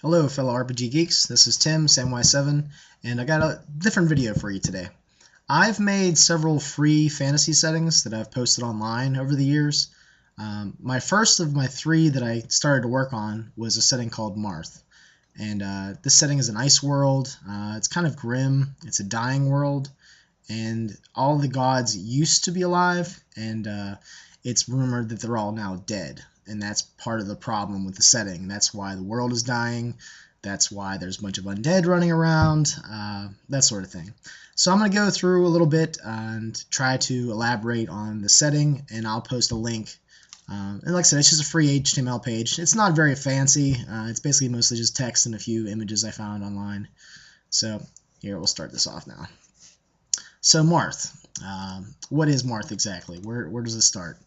Hello fellow RPG geeks, this is Tim, Samwise7, and I got a different video for you today. I've made several free fantasy settings that I've posted online over the years. My first of my three that I started to work on was a setting called Marth. And this setting is an ice world. It's kind of grim, it's a dying world, and all the gods used to be alive, and it's rumored that they're all now dead. And that's part of the problem with the setting. That's why the world is dying. That's why there's a bunch of undead running around, that sort of thing. So I'm going to go through a little bit and try to elaborate on the setting, and I'll post a link. And like I said, it's just a free HTML page. It's not very fancy. It's basically mostly just text and a few images I found online. So here, we'll start this off now. So Marth. What is Marth exactly? Where does it start?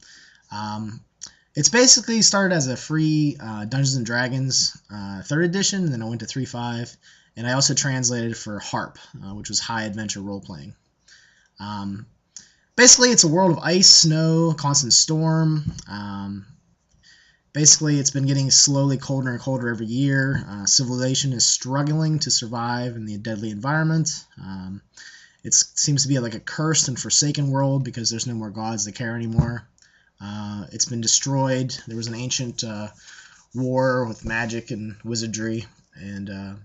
It's basically started as a free Dungeons & Dragons 3rd edition, and then I went to 3.5, and I also translated for HARP, which was High Adventure Role-Playing. Basically, it's a world of ice, snow, constant storm. Basically, it's been getting slowly colder and colder every year. Civilization is struggling to survive in the deadly environment. It seems to be like a cursed and forsaken world because there's no more gods that care anymore. It's been destroyed. There was an ancient war with magic and wizardry, and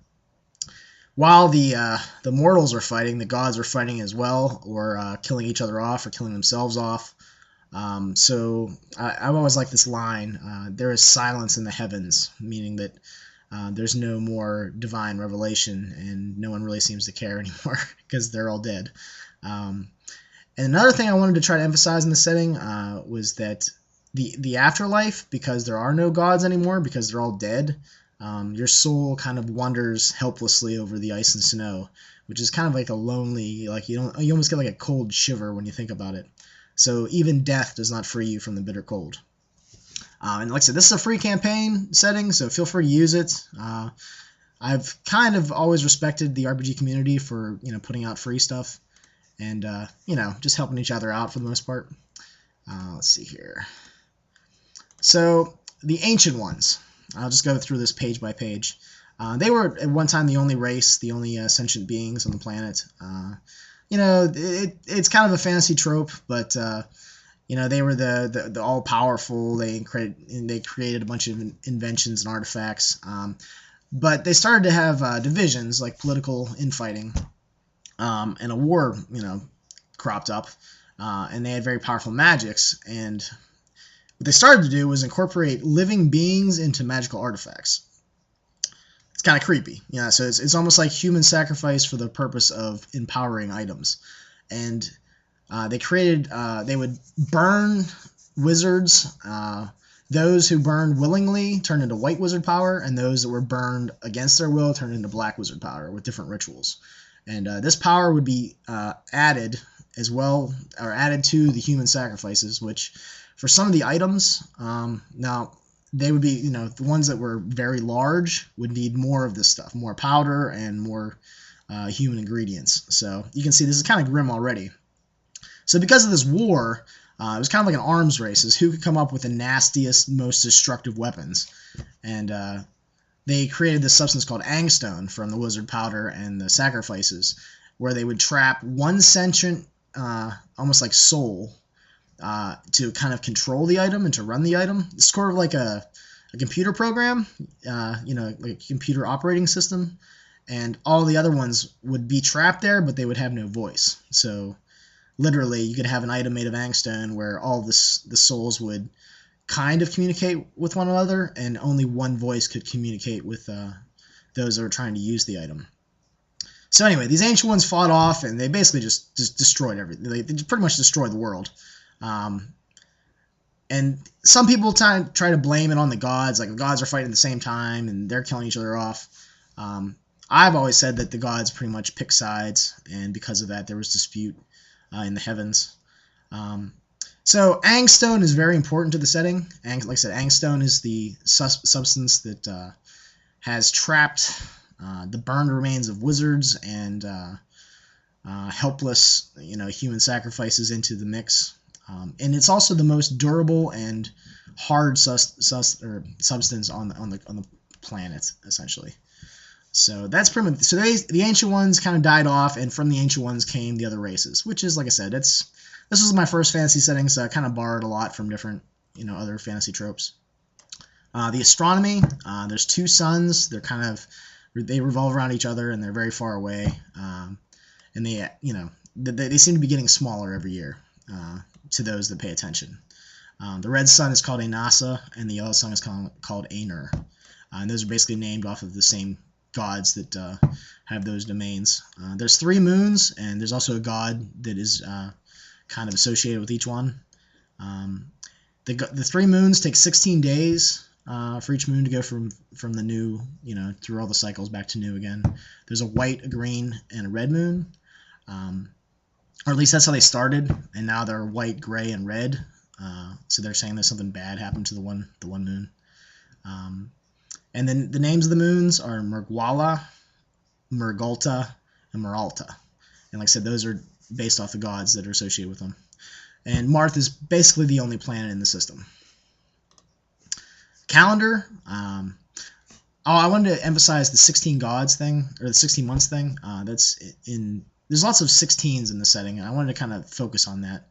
while the mortals are fighting, the gods are fighting as well, or killing each other off, or killing themselves off. So I've always liked this line, there is silence in the heavens, meaning that there's no more divine revelation, and no one really seems to care anymore, because they're all dead. And another thing I wanted to try to emphasize in the setting was that the afterlife, because there are no gods anymore, because they're all dead, your soul kind of wanders helplessly over the ice and snow, which is kind of like a lonely, like you almost get like a cold shiver when you think about it. So even death does not free you from the bitter cold. And like I said, this is a free campaign setting, so feel free to use it. I've kind of always respected the RPG community for putting out free stuff. And, just helping each other out for the most part. Let's see here. So, the Ancient Ones. I'll just go through this page by page. They were, at one time, the only race, the only sentient beings on the planet. It's kind of a fantasy trope, but, they were the all-powerful. They created a bunch of inventions and artifacts. But they started to have divisions, like political infighting. And a war, cropped up, and they had very powerful magics, and what they started to do was incorporate living beings into magical artifacts. It's kind of creepy, so it's almost like human sacrifice for the purpose of empowering items. And they would burn wizards. Those who burned willingly turned into white wizard power, and those that were burned against their will turned into black wizard power with different rituals. And this power would be added as well, or added to the human sacrifices, which for some of the items, now they would be, the ones that were very large would need more of this stuff, more powder and more human ingredients. So you can see this is kind of grim already. So because of this war, it was kind of like an arms race, is who could come up with the nastiest, most destructive weapons. And they created this substance called angstone from the wizard powder and the sacrifices, where they would trap one sentient, almost like soul, to kind of control the item and to run the item. It's sort of like a computer program, like a computer operating system, and all the other ones would be trapped there, but they would have no voice. So literally, you could have an item made of angstone where all the souls would kind of communicate with one another, and only one voice could communicate with those that were trying to use the item. So anyway, these Ancient Ones fought off, and they basically just destroyed everything. They pretty much destroyed the world. And some people try to blame it on the gods, like the gods are fighting at the same time, and they're killing each other off. I've always said that the gods pretty much pick sides, and because of that, there was dispute in the heavens. So angstone is very important to the setting. Like I said, angstone is the substance that has trapped the burned remains of wizards and helpless, human sacrifices into the mix. And it's also the most durable and hard substance on the planet, essentially. So that's pretty much, so the ancient ones kind of died off, and from the ancient ones came the other races, which is, like I said, this was my first fantasy setting, so I kind of borrowed a lot from different, other fantasy tropes. The astronomy, there's 2 suns. They revolve around each other, and they're very far away, and they seem to be getting smaller every year to those that pay attention. The red sun is called Anasa, and the yellow sun is called Aenir, and those are basically named off of the same gods that have those domains. There's 3 moons, and there's also a god that is kind of associated with each one. The 3 moons take 16 days for each moon to go from the new, through all the cycles back to new again. There's a white, a green, and a red moon, or at least that's how they started, and now they're white, gray, and red. So they're saying that something bad happened to the one moon. And then the names of the moons are Murgwala, Murgulta, and Muralta. And like I said, those are based off the gods that are associated with them. And Marth is basically the only planet in the system. Calendar. I wanted to emphasize the 16 gods thing, or the 16 months thing. There's lots of 16s in the setting, and I wanted to kind of focus on that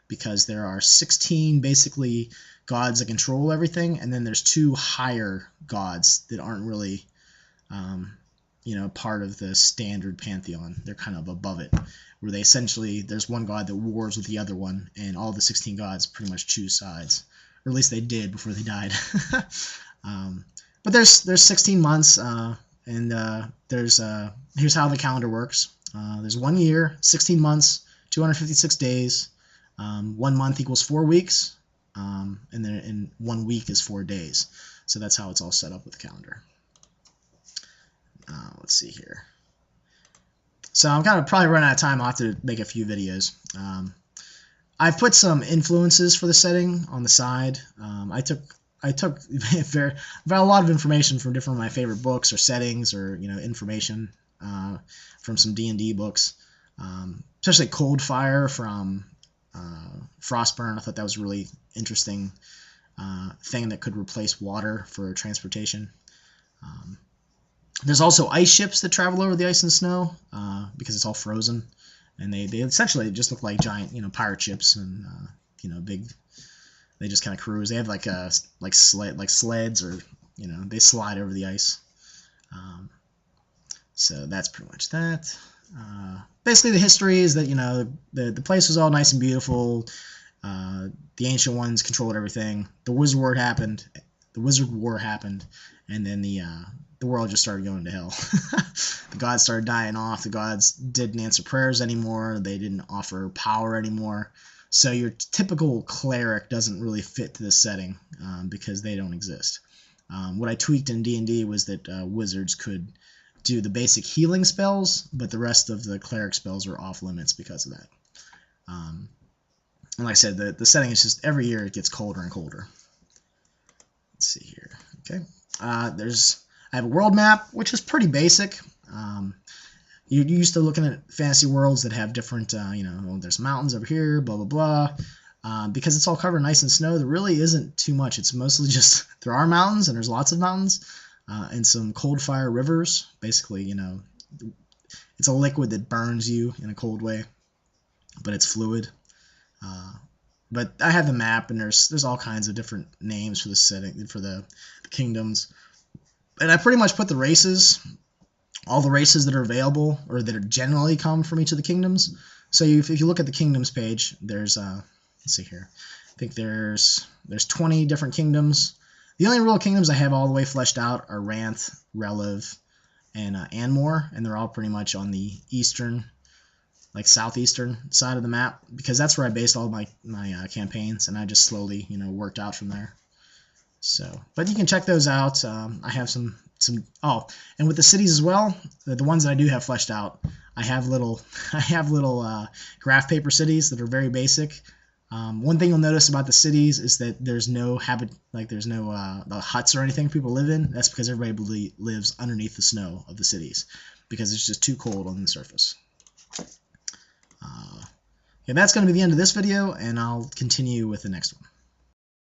because there are 16 basically gods that control everything, and then there's 2 higher gods that aren't really, part of the standard pantheon. They're kind of above it, where they essentially, there's one god that wars with the other one, and all the 16 gods pretty much choose sides, or at least they did before they died. But there's 16 months, and here's how the calendar works. There's 1 year, 16 months, 256 days. 1 month equals 4 weeks, and then 1 week is 4 days. So that's how it's all set up with the calendar. Let's see here. So I'm kind of probably running out of time. I'll have to make a few videos. I've put some influences for the setting on the side. I took a lot of information from different of my favorite books or settings, or information from some D&D books, especially Cold Fire from Frostburn. I thought that was a really interesting thing that could replace water for transportation. There's also ice ships that travel over the ice and snow because it's all frozen, and they essentially just look like giant pirate ships, and big. They just kind of cruise. They have like sleds, or they slide over the ice. So that's pretty much that. Basically, the history is that the place was all nice and beautiful. The ancient ones controlled everything. The Wizard War happened. And then the world just started going to hell. The gods started dying off. The gods didn't answer prayers anymore. They didn't offer power anymore. So your typical cleric doesn't really fit to this setting because they don't exist. What I tweaked in D&D was that wizards could do the basic healing spells, but the rest of the cleric spells are off limits because of that. And like I said, the setting is just every year it gets colder and colder. Let's see here. Okay, I have a world map, which is pretty basic. You're used to looking at fantasy worlds that have different, there's mountains over here, blah, blah, blah. Because it's all covered in ice and snow, there really isn't too much. It's mostly just, there are mountains, and there's lots of mountains, and some cold fire rivers. Basically, it's a liquid that burns you in a cold way, but it's fluid. But I have the map, and there's all kinds of different names for the setting, for the kingdoms. And I pretty much put the races, all the races that are available, or that are generally come from each of the kingdoms. So if you look at the kingdoms page, there's let's see here. I think there's 20 different kingdoms. The only real kingdoms I have all the way fleshed out are Ranth, Relev, and Anmor, and they're all pretty much on the eastern, southeastern side of the map, because that's where I based all my campaigns, and I just slowly worked out from there. So, but you can check those out. I have some. And with the cities as well, the ones that I do have fleshed out, I have little graph paper cities that are very basic. One thing you'll notice about the cities is that there's no the huts or anything people live in. That's because everybody lives underneath the snow of the cities, because it's just too cold on the surface. Yeah, that's going to be the end of this video, and I'll continue with the next one.